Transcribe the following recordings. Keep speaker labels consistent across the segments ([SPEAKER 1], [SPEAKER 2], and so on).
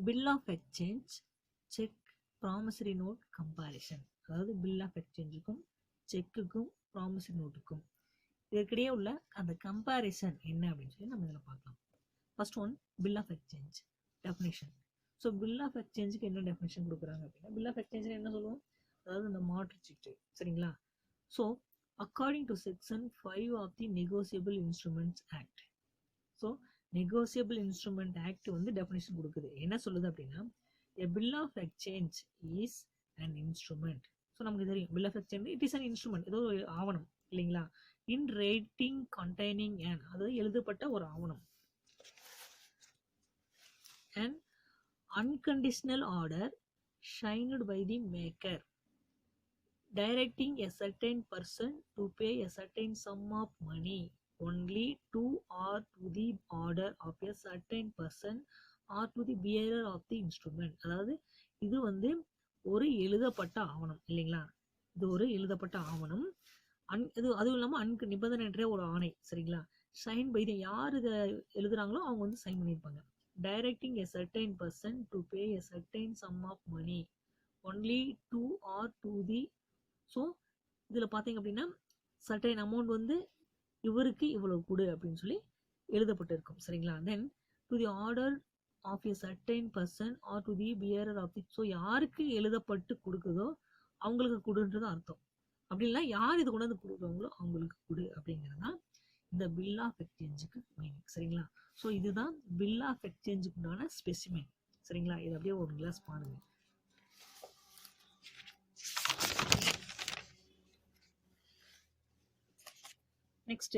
[SPEAKER 1] Bill of exchange, cheque, promissory note, comparison. அதாவது bill of எக்ஸ்சேஞ்சுக்கும் செக்குக்கும் ப்ராமிசரி நோட்டுக்கும் இதற்கிடையே உள்ள அந்த கம்பேரிசன் என்ன அப்படின்னு சொல்லி நம்ம இதில் பார்க்கலாம். First one, bill of exchange definition. So bill of எக்ஸ்சேஞ்சுக்கு என்ன டெஃபினேஷன் கொடுக்குறாங்க அப்படின்னா, பில் ஆஃப் எக்ஸ்சேஞ்ச் என்ன சொல்லுவோம், அதாவது இந்த மாற்று சீட்டு, சரிங்களா. So according to section 5 of the negotiable instruments act. So negotiable instrument act வந்து டெஃபினேஷன் கொடுக்குது. என்ன சொல்லுது அப்படின்னா, a bill of exchange is an instrument. So நமக்கு தெரியும் bill of exchange it is an instrument, ஏதோ ஒரு ஆவணம் இல்லைங்களா. in writing containing an, அதாவது எழுதப்பட்ட ஒரு ஆவணம். an unconditional order signed by the maker directing a certain person to pay a certain sum of money only to or to the order of a certain person or to the bearer of the instrument. அதாவது இது வந்து ஒரு எழுதப்பட்ட ஆவணம் இல்லைங்களா. இது ஒரு எழுதப்பட்ட ஆவணம். இது அதுவும் இல்லாமல் நிபந்தனையற்ற ஒரு ஆணை, சரிங்களா. சைன் பை, யார் இதை எழுதுறாங்களோ அவங்க வந்து சைன் பண்ணியிருப்பாங்க. Directing a certain person to pay a certain sum of money only to or to the. So இதில் பார்த்தீங்க அப்படின்னா சர்டைன் அமௌண்ட் வந்து இவருக்கு இவ்வளவு கொடு அப்படின்னு சொல்லி எழுதப்பட்டு இருக்கும், சரிங்களா. Then to the order of a certain person or to the bearer of the. So யாருக்கு எழுதப்பட்டு கொடுக்குதோ அவங்களுக்கு கொடுன்றது அர்த்தம். அப்படி இல்லை யார் இது கொண்டு வந்து கொடுக்குறாங்களோ அவங்களுக்கு கொடு அப்படிங்கிறது தான் இந்த பில் ஆஃப் எக்ஸ்சேஞ்சுக்கு மீனிங், சரிங்களா. ஸோ இதுதான் பில் ஆஃப் எக்ஸ்சேஞ்சுக்கு உண்டான ஸ்பெசிமென், சரிங்களா. இது அப்படியே ஒரு கிளாஸ் பாருங்க. Next,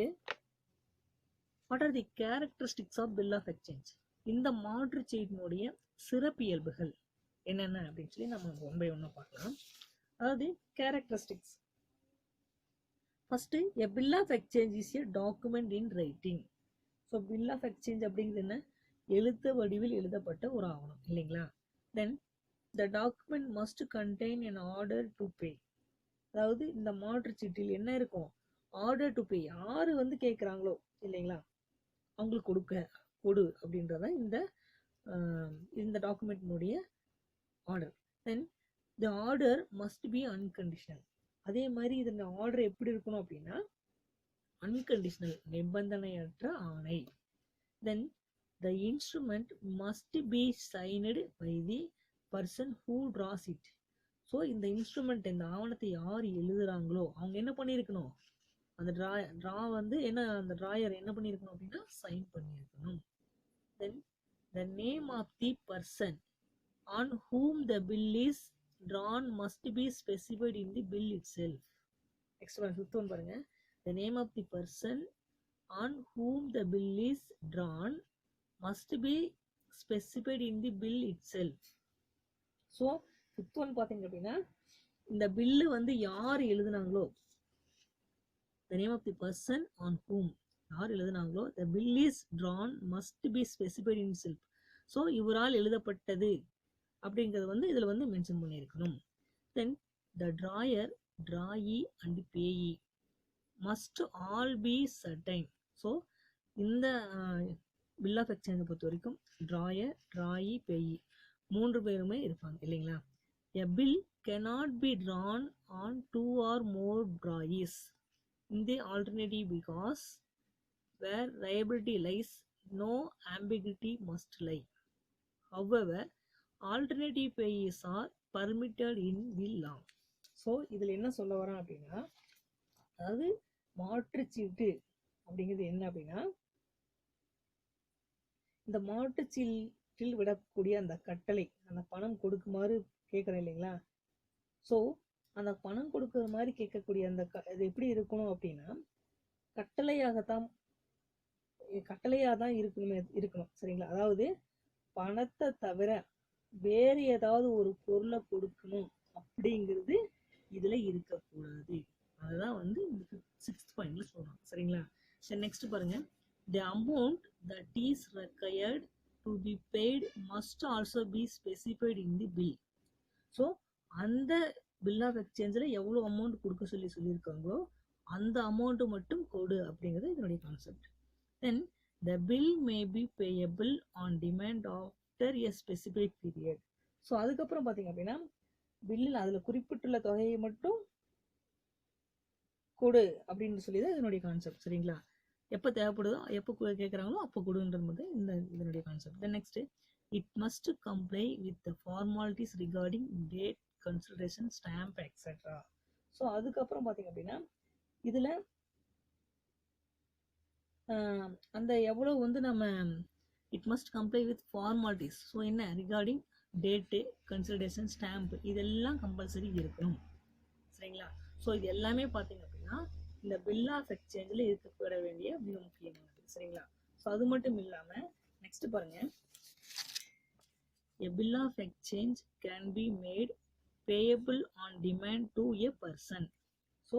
[SPEAKER 1] what are the characteristics of bill of exchange. இந்த மாற்று சீட்டினுடைய சிறப்பியல்புகள் என்னென்ன அப்படின்னு சொல்லி நம்ம ஒன் பை ஒன்னா பார்க்கலாம். அதாவது characteristics. First, a bill of exchange is a document in writing. So bill of exchange அப்படிங்கிறது என்ன, எழுத்து வடிவில் எழுதப்பட்ட ஒரு ஆவணம் இல்லைங்களா. தென் the document must contain an order to pay. அதாவது இந்த மாற்று சீட்டில் என்ன இருக்கும், ஆர்டர் டு பே, யாரு வந்து கேட்குறாங்களோ இல்லைங்களா அவங்களுக்கு கொடு அப்படின்றத இந்த டாக்குமெண்ட்னுடைய order. Then the order must be unconditional. அதே மாதிரி இதன் ஆர்டர் எப்படி இருக்கணும் அப்படின்னா அன்கண்டிஷனல், நிபந்தனையற்ற ஆணை. Then the instrument must be signed by the person who draws it. So இந்த இன்ஸ்ட்ருமெண்ட், இந்த ஆவணத்தை யார் எழுதுறாங்களோ அவங்க என்ன பண்ணியிருக்கணும், அந்த ட்ரா வந்து என்ன, அந்த டிராயர் என்ன பண்ணியிருக்கணும் அப்படின்னா சைன் பண்ணியிருக்கணும். Then the name of the person on whom the bill is drawn must be specified in the bill itself. Next one, fifth one பாருங்க. The name of the person on whom the bill is drawn must be specified in the bill itself. So fifth one பாத்தீங்க அப்படின்னா இந்த bill வந்து யார் எழுதுனாங்களோ, the name of the person on whom, யார் எழுதுனாங்களோ, the bill is drawn must be specified in itself. So இவரால் எழுதப்பட்டது அப்படிங்கிறது வந்து இதில் வந்து மென்ஷன் பண்ணியிருக்கணும். Then the drawer, drawee and payee must all be certain. So இந்த பில் ஆஃப் எக்ஸ்சேஞ்சை பொறுத்த வரைக்கும் டிராயர், டிராயி, பேயி மூன்று பேருமே இருப்பாங்க இல்லைங்களா. A bill cannot be drawn on 2 or more drawees in the alternative because where liability lies, no ambiguity must lie. However, alternative payees are permitted in the law. So இதில் என்ன சொல்ல வரோம் அப்படின்னா, அதாவது மாற்றுச்சீட்டு அப்படிங்கிறது என்ன அப்படின்னா, இந்த மாற்றுச்சீட்டில் விடக்கூடிய அந்த கட்டளை, அந்த பணம் கொடுக்குமாறு கேட்குறேன் இல்லைங்களா. ஸோ அந்த பணம் கொடுக்குற மாதிரி கேட்கக்கூடிய அந்த இது எப்படி இருக்கணும் அப்படின்னா கட்டளையாக தான் இருக்கணும், சரிங்களா. அதாவது பணத்தை தவிர வேறு ஏதாவது ஒரு பொருளை கொடுக்கணும் அப்படிங்கிறது இதுல இருக்கக்கூடாது. அதுதான் வந்து இந்த 6th பாயிண்ட்ல சொல்றோம், சரிங்களா. சரி, நெக்ஸ்ட் பாருங்க. The amount that is required to be paid must also be specified in the bill. So அந்த பில் ஆஃப் எக்ஸ்சேஞ்சில் எவ்வளோ அமௌண்ட் கொடுக்க சொல்லியிருக்காங்களோ அந்த அமௌண்ட்டு மட்டும் கொடு அப்படிங்கிறது இதனுடைய concept. Then the bill may be payable on demand of after a specified period. So அதுக்கப்புறம் பார்த்தீங்க அப்படின்னா பில்லில் அதில் குறிப்பிட்டுள்ள தொகையை மட்டும் கொடு அப்படின்னு சொல்லி தான் இதனுடைய கான்செப்ட். சரிங்களா? எப்போ தேவைப்படுதோ எப்போ கேட்குறாங்களோ அப்போ கொடுன்றது மட்டும் இதனுடைய concept. Then next, it must comply with the formalities regarding date, consideration, stamp etcetera. So அதுக்கப்புறம் பார்த்தீங்க அப்படின்னா இதில் அந்த எவ்வளோ வந்து நம்ம it must comply with formalities. So என்ன ரிகார்டிங் டேட்டு, கன்சிடரேஷன், ஸ்டாம்ப் இதெல்லாம் கம்பல்சரி இருக்கணும். சரிங்களா? ஸோ இது எல்லாமே பார்த்தீங்க அப்படின்னா இந்த பில் ஆஃப் எக்ஸ்சேஞ்சில் இருக்கப்பட வேண்டிய மிக முக்கியமானது. சரிங்களா? ஸோ அது மட்டும் இல்லாமல் நெக்ஸ்ட் பாருங்க, a bill of exchange can be made payable on demand to a person. So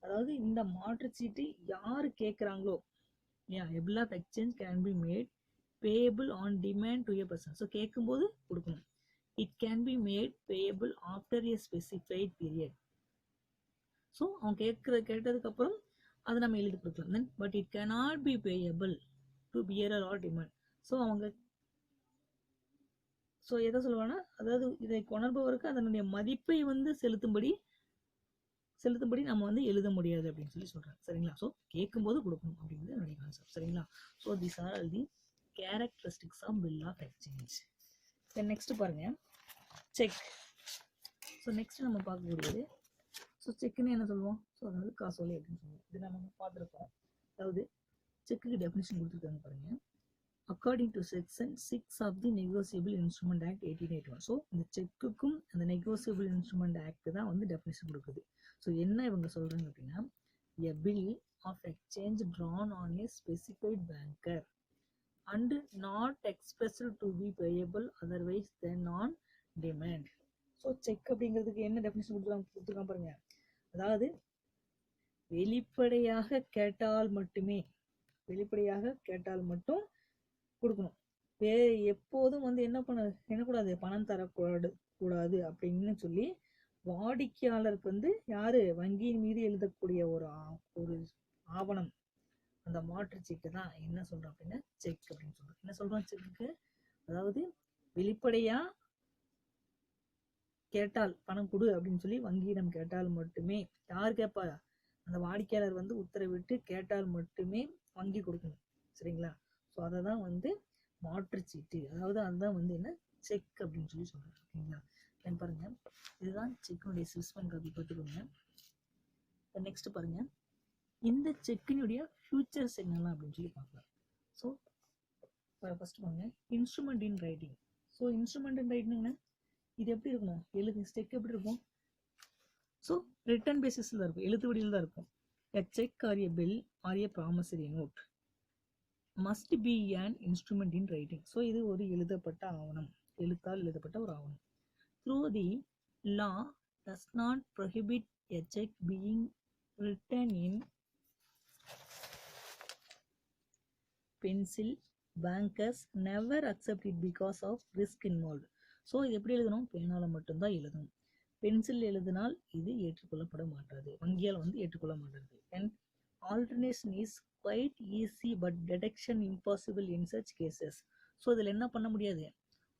[SPEAKER 1] அதாவது இந்த மாற்றுச்சீட்டு யார் கேட்குறாங்களோ இல்லையா, a bill of exchange can be made payable on demand to a person. So கேட்கும்போது கொடுக்கணும். it can be made payable after a specified period. So அவன் கேட்டதுக்கப்புறம் அதை நம்ம எழுதி கொடுக்கலாம். Then but it cannot be payable to bearer or demand. So அவங்க so எதை சொல்லுவாங்கன்னா அதாவது இதை கொணர்பவருக்கு அதனுடைய மதிப்பை வந்து செலுத்தும்படி நம்ம வந்து எழுத முடியாது அப்படின்னு சொல்லி சொல்றாங்க. சரிங்களா? ஸோ கேட்கும்போது கொடுக்கணும் அப்படிங்கிறது என்னுடைய கான்செப்ட். சரிங்களா? So these are all the characteristics of bill of exchange. Then next பாருங்க, செக். ஸோ நெக்ஸ்ட் நம்ம பார்க்கக்கூடியது, ஸோ செக்குன்னு என்ன சொல்லுவோம்? ஸோ அதாவது காசோலை அப்படின்னு சொல்லுவோம். இது நம்ம பார்த்துருக்கோம். அதாவது செக்குக்கு டெஃபினிஷன் கொடுத்துருக்காங்க பாருங்க. According to section 6 of the negotiable instrument act 1881. So இந்த செக்குக்கும் அந்த நெகோசியபிள் இன்ஸ்ட்ருமெண்ட் ஆக்ட் தான் வந்து டெஃபினிஷன் கொடுக்குது. ஸோ என்ன இவங்க சொல்றாங்க அப்படின்னா, a bill of exchange drawn on a specified banker and not expressed to be payable otherwise than on demand. So check அப்படிங்கிறதுக்கு என்ன டெஃபினிஷன் கொடுத்துருக்காங்க பாருங்க. அதாவது வெளிப்படையாக கேட்டால் மட்டும் கொடுக்கணும். எப்போதும் வந்து என்னக்கூடாது, பணம் தரக்கூடாது அப்படின்னு சொல்லி வாடிக்கையாளருக்கு வந்து யாரு வங்கியின் மீது எழுதக்கூடிய ஒரு ஆவணம், அந்த மாற்றுச்சீட்டு தான் என்ன சொல்றோம் அப்படின்னா செக் அப்படின்னு சொல்றோம். என்ன சொல்றோம் செக்குக்கு? அதாவது வெளிப்படையா கேட்டால் பணம் கொடு அப்படின்னு சொல்லி வங்கியிடம் கேட்டால் மட்டுமே, யார் கேட்பா? அந்த வாடிக்கையாளர் வந்து உத்தரவிட்டு கேட்டால் மட்டுமே வங்கி கொடுக்கணும். சரிங்களா? ஸோ அதை தான் வந்து மாற்றுச்சீட்டு, அதாவது அதுதான் வந்து என்ன செக் அப்படின்னு சொல்லி சொல்றாங்க. ஓகேங்களா? தென் பாருங்க, இதுதான் செக்கினுடைய ஸ்விஸ்மேன் காப்பி பார்த்துக்கோங்க. நெக்ஸ்ட் பாருங்க, இந்த செக்கினுடைய ஃபியூச்சர்ஸ் என்னெல்லாம் அப்படின்னு சொல்லி பார்க்கலாம். ஸோ ஃபர்ஸ்ட் பாருங்க, instrument in writing. So instrument in ரைட்டிங்னா இது எப்படி இருக்கணும்? செக் எப்படி இருக்கும்? ஸோ ரிட்டன் பேசிஸில் தான் இருக்கும், எழுத்து வடிவில் தான் இருக்கும். A cheque or a bill or a promissory note must be an instrument in writing. So இது ஒரு எழுதப்பட்ட ஆவணம், எழுத்தால் எழுதப்பட்ட ஒரு ஆவணம். Through the law does not prohibit a check being written in pencil. Bankers never accept it because of risk involved. So இது எப்படி எழுதணும்? பேனால மட்டும்தான் எழுதணும். பென்சில் எழுதினால் இது ஏற்றுக்கொள்ளப்பட மாட்டாது, வங்கியால் வந்து ஏற்றுக்கொள்ள மாட்டாது. And alternation is quite easy but detection impossible in such cases. So இதில் என்ன பண்ண முடியாது?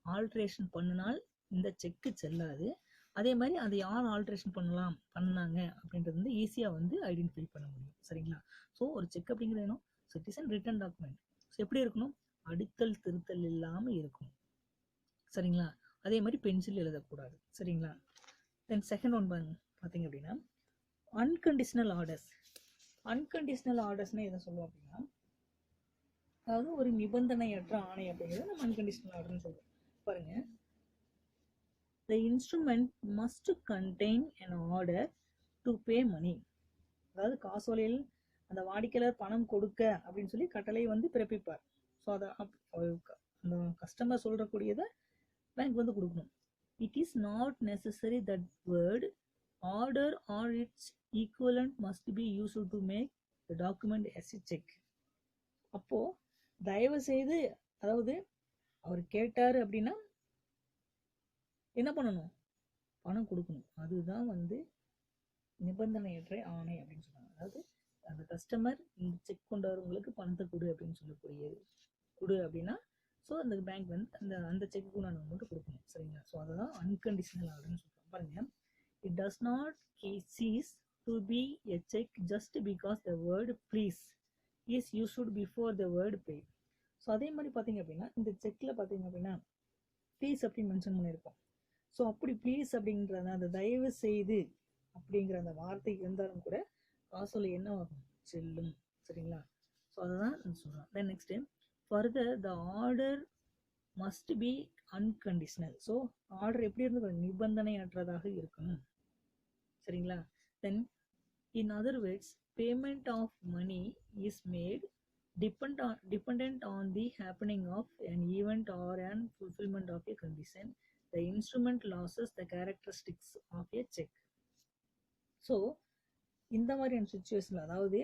[SPEAKER 1] ஆல்ட்ரேஷன் பண்ணினால் இந்த செக்கு செல்லாது. அதே மாதிரி அதை யார் ஆல்ட்ரேஷன் பண்ணாங்க அப்படின்றது வந்து ஈஸியாக வந்து ஐடென்டிஃபை பண்ண முடியும். சரிங்களா? ஸோ ஒரு செக் அப்படிங்கிறது என்ன? Citizen return document. ஸோ எப்படி இருக்கணும்? அடித்தல் திருத்தல் இல்லாமல் இருக்கணும். சரிங்களா? அதே மாதிரி பென்சில் எழுதக்கூடாது. சரிங்களா? தென் செகண்ட் ஒன் பார்த்தீங்க அப்படின்னா அன்கண்டிஷனல் ஆர்டர்ஸ். அன்கண்டிஷனல் ஆர்டர்ஸ்னா எதை சொல்லுவோம் அப்படின்னா, அதாவது ஒரு நிபந்தனையற்ற ஆணை அப்படிங்கிறது நம்ம அன்கண்டிஷனல் ஆர்டர்னு சொல்லுவோம். பாருங்க, the instrument must contain an order to pay money. அதாவது காசோலையில் அந்த வாடிக்கையாளர் பணம் கொடுக்க அப்படின்னு சொல்லி கட்டளை வந்து பிறப்பிப்பார். ஸோ அதை அந்த கஸ்டமர் சொல்றக்கூடியதை பேங்க் வந்து கொடுக்கணும். It is not necessary that word order or its equivalent must be used to make the document as a check. அப்போ தயவு செய்து, அதாவது அவர் கேட்டாரு அப்படின்னா என்ன பண்ணணும்? பணம் கொடுக்கணும். அதுதான் வந்து நிபந்தனையற்ற ஆணை அப்படின்னு சொல்றாங்க. அதாவது அந்த கஸ்டமர் இந்த செக் கொண்டு வரவங்களுக்கு பணத்தை கொடு அப்படின்னு சொல்லக்கூடியது. கொடு அப்படின்னா ஸோ அந்த பேங்க் வந்து அந்த செக்குக்கு உண்டான அமௌண்ட் கொடுக்கணும். சரிங்களா? ஸோ அதுதான் அன்கண்டிஷனல் ஆர்டர்னு சொல்கிறோம். பாருங்க, it does not cease to be a check just because the word please is used before the word pay. So அதே மாதிரி பார்த்தீங்க அப்படின்னா இந்த செக்கில் பார்த்தீங்க அப்படின்னா ப்ளீஸ் அப்படின்னு மென்ஷன் பண்ணியிருக்கோம். ஸோ அப்படி ப்ளீஸ் அப்படிங்கிறத அந்த தயவு செய்து அப்படிங்கிற அந்த வார்த்தை இருந்தாலும் கூட காசோலை என்ன ஆகும்? செல்லும். சரிங்களா? ஸோ அதுதான் சொல்கிறோம். Then next further the order must be unconditional. So order எப்படி இருந்து நிபந்தனையற்றதாக இருக்கணும். சரிங்களா? Then in other words payment of money is made dependent on the happening of an event or an fulfillment of a condition. The instrument loses the characteristics of a check. So இந்த மாதிரியான சுச்சுவேஷனில், அதாவது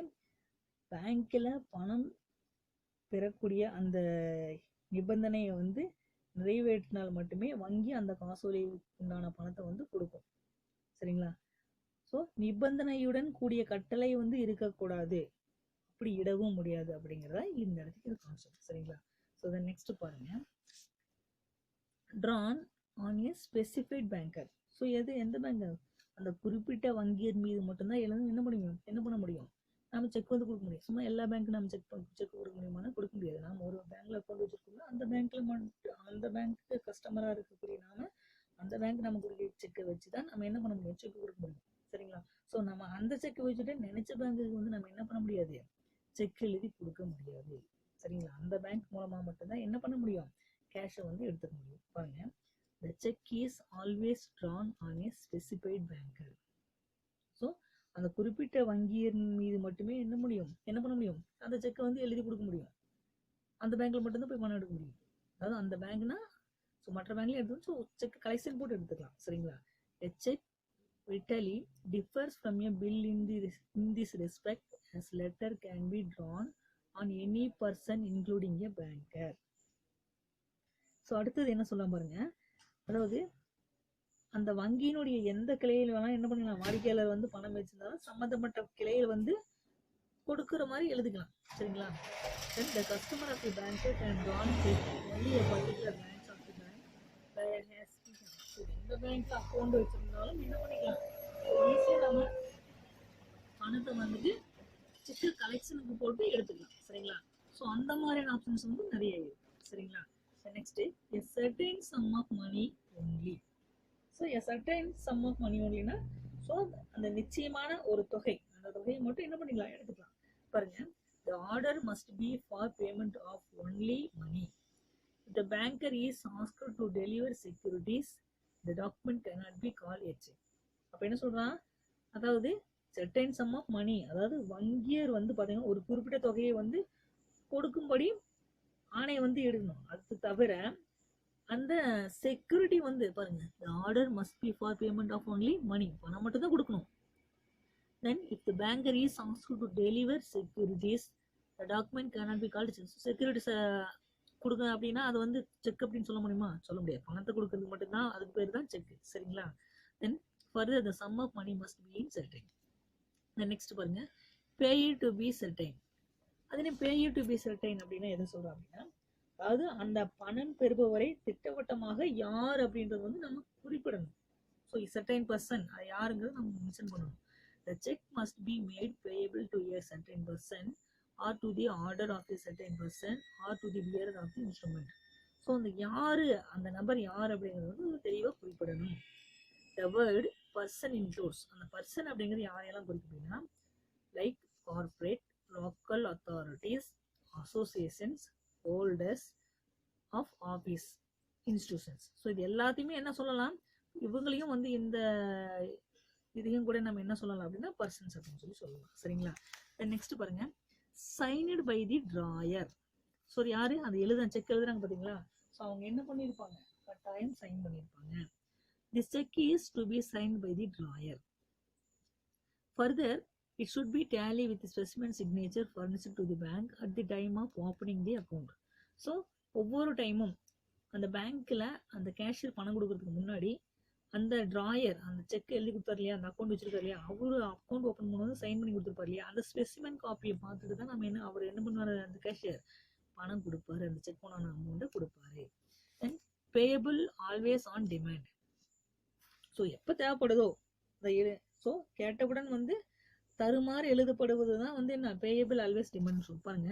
[SPEAKER 1] பேங்க்கில் பணம் பெறக்கூடிய அந்த நிபந்தனையை வந்து நிறைவேற்றினால் மட்டுமே வங்கி அந்த காசோலை உண்டான பணத்தை வந்து கொடுக்கும். சரிங்களா? ஸோ நிபந்தனையுடன் கூடிய கட்டளை வந்து இருக்கக்கூடாது, அப்படி இடவும் முடியாது அப்படிங்கிறதா இந்த இடத்துக்கு கான்செப்ட். சரிங்களா? ஸோ தென் நெக்ஸ்ட் பாருங்க, drawn on a specified banker. So எந்த பேங்கர்? அந்த குறிப்பிட்ட வங்கியர் மீது மட்டும்தான் என்ன பண்ண முடியும்? நம்ம செக் வந்து கொடுக்க முடியும். சும்மா எல்லா பேங்க்கும் நம்ம செக் கொடுக்க முடியுமானா கொடுக்க முடியாது. நம்ம ஒரு பேங்க்ல அக்கௌண்ட் வச்சிருக்கோம்னா அந்த பேங்க்ல மட்டும் அந்த பேங்க்கு கஸ்டமரா இருக்கக்கூடிய நாம அந்த பேங்க் நம்ம கொடுக்க செக்கை வச்சு தான் நம்ம என்ன பண்ண முடியும்? செக் கொடுக்க முடியும். சரிங்களா? ஸோ நம்ம அந்த செக்கை வச்சுட்டு நினைச்ச பேங்க்குக்கு வந்து நம்ம என்ன பண்ண முடியாது? செக் எழுதி கொடுக்க முடியாது. சரிங்களா? அந்த பேங்க் மூலமா மட்டும்தான் என்ன பண்ண முடியும்? கேஷை வந்து எடுத்துக்க முடியும். பாருங்க, the check is always drawn on a specified banker. So அந்த குறிப்பிட்ட வங்கியின் மீது மட்டுமே என்ன பண்ண முடியும்? அந்த செக்கை வந்து எழுதி கொடுக்க முடியும். அந்த பேங்க்ல மட்டும்தான் போய் பணம் எடுக்க முடியும். அதாவது அந்த பேங்க்னா ஸோ மற்ற பேங்க்ல எடுத்து ஸோ செக் கலெக்ஷன் போட்டு எடுத்துக்கலாம். சரிங்களா? a check vitally differs from a bill in this respect as letter can be drawn on any person including a banker. So அடுத்தது என்ன சொல்லலாம் பாருங்க, அதாவது அந்த வங்கியினுடைய எந்த கிளையில் வேணா என்ன பண்ணலாம்? வாடிக்கையாளர் வந்து பணம் வச்சிருந்தாலும் சம்மந்தப்பட்ட கிளையில் வந்து கொடுக்குற மாதிரி எழுதிக்கலாம். சரிங்களா? then the customer of the bank can draw check only a particular branch of the bank where has எந்த பேங்க்ல அக்கௌண்ட் வச்சிருந்தாலும் என்ன பண்ணிக்கலாம்? ஈஸியா நம்ம பணத்தை வந்துட்டு செக் கலெக்ஷனுக்கு போட்டு எடுத்துக்கலாம். சரிங்களா? ஸோ அந்த மாதிரியான ஆப்ஷன்ஸ் வந்து நிறைய இருக்கு. சரிங்களா? Next a certain sum of money only. ஸோ a certain sum of money onlyனா ஸோ அந்த நிச்சயமான ஒரு தொகை, அந்த தொகையை மட்டும் என்ன பண்ணிக்கலாம்? எடுத்துக்கலாம். பாருங்க, the order must be for payment of only money. If the banker is asked to deliver securities, the document cannot be called a check. அப்ப என்ன சொல்றான்? அதாவது certain sum of money, அதாவது வங்கியர் வந்து பாத்தீங்கன்னா ஒரு குறிப்பிட்ட தொகையை வந்து கொடுக்கும்படி ஆணை வந்து எடுக்கணும். அது தவிர அந்த செக்யூரிட்டி வந்து பாருங்க, the order must be for payment of only money, பணம் மட்டும் தான் கொடுக்கணும். then if the banker is asked to deliver securities, the document cannot be called check. securities கொடுங்க அப்படின்னா அது வந்து செக் அப்படின்னு சொல்ல முடியுமா? சொல்ல முடியாது. பணத்தை கொடுக்கறதுக்கு மட்டும்தான் அதுக்கு பேர் தான் செக். சரிங்களா? then further the sum of money must be in certain. then next பாருங்க, pay to be certain. அதுல pay to be certain அப்படின்னா எதை சொல்றோம் அப்படின்னா, அதாவது அந்த பணம் பெறுபவரை திட்டவட்டமாக யார் அப்படின்றது வந்து நம்ம குறிப்பிடணும். ஸோ certain person அது யாருங்கிறது நம்ம மென்ஷன் பண்ணணும். the check must be made payable to a certain person or to the order of a certain person or to the bearer of the instrument. So அந்த யாரு, அந்த நபர் யார் அப்படிங்கிறது வந்து தெளிவாக குறிப்பிடணும். the word person includes, அந்த person அப்படிங்கிறது யாரையெல்லாம் குறிப்பிடுன்னா like corporate, local authorities, associations, holders of office, institutions. So இது எல்லாத்தையுமே என்ன சொல்லலாம்? இவங்களையும் வந்து இந்த இதையும் கூட நம்ம என்ன சொல்லலாம் அப்படின்னா பர்சன்ஸ் அப்படின்னு சொல்லலாம். சரிங்களா? நெக்ஸ்ட் பாருங்க, signed by the drawer. So யாரு அந்த செக் எழுதுறாங்க பாத்தீங்களா? ஸோ அவங்க என்ன பண்ணியிருப்பாங்க? கட்டாயம் சைன் பண்ணியிருப்பாங்க. The cheque is to be signed by the drawer. Further it should be tally with the specimen signature furnished to the bank at the time of opening the account. So ஒவ்வொரு டைமும் அந்த பேங்க்ல அந்த cashier பணம் கொடுக்கறதுக்கு முன்னாடி அந்த drawer அந்த செக் எழுதி கொடுத்தாரு இல்லையா, அந்த அக்கௌண்ட் வச்சிருக்காரு இல்லையா, அவரு அக்கௌண்ட் ஓப்பன் பண்ணும்போது சைன் பண்ணி கொடுத்துருப்பாரு இல்லையா, அந்த ஸ்பெசிமென் காப்பியை பார்த்துட்டு தான் நம்ம அவர் என்ன பண்ணுவாரு? அந்த கேஷியர் பணம் கொடுப்பாரு, அந்த செக் பண்ண அமௌண்ட்டை கொடுப்பாரு. Then payable always on demand. So எப்போ தேவைப்படுதோ அதை ஸோ கேட்டவுடன் வந்து தருமாறு எழுதப்படுவது தான் வந்து என்ன பேயபிள் ஆல்வேஸ் டிமாண்ட் சொல்லுப்பாங்க.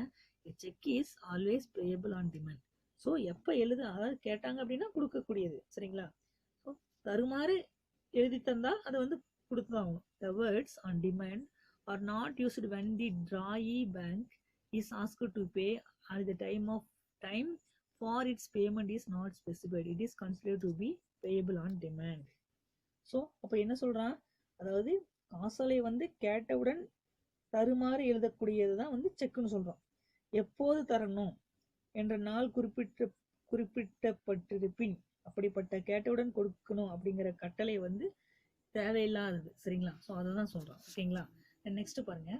[SPEAKER 1] Cheque is always payable on demand. So எப்போ அதாவது கேட்டாங்க அப்படின்னா கொடுக்கக்கூடியது. சரிங்களா? ஸோ தருமாறு எழுதி தந்தா அதை வந்து கொடுத்துதான் ஆகணும். The words on demand are not used when the drawee bank is asked to pay at the time for its payment is not specified. It is considered to be payable on demand. So அப்போ என்ன சொல்றான், அதாவது காசோலை வந்து கேட்டவுடன் தருமாறு எழுதக்கூடியது தான் வந்து செக்குன்னு சொல்றோம். எப்போது தரணும் என்ற நாள் குறிப்பிட்டப்பட்டிருப்பின் அப்படிப்பட்ட கேட்டவுடன் கொடுக்கணும் அப்படிங்கிற கட்டளை வந்து தேவையில்லாதது. சரிங்களா? ஸோ அதை தான் சொல்றோம். ஓகேங்களா? நெக்ஸ்ட் பாருங்க,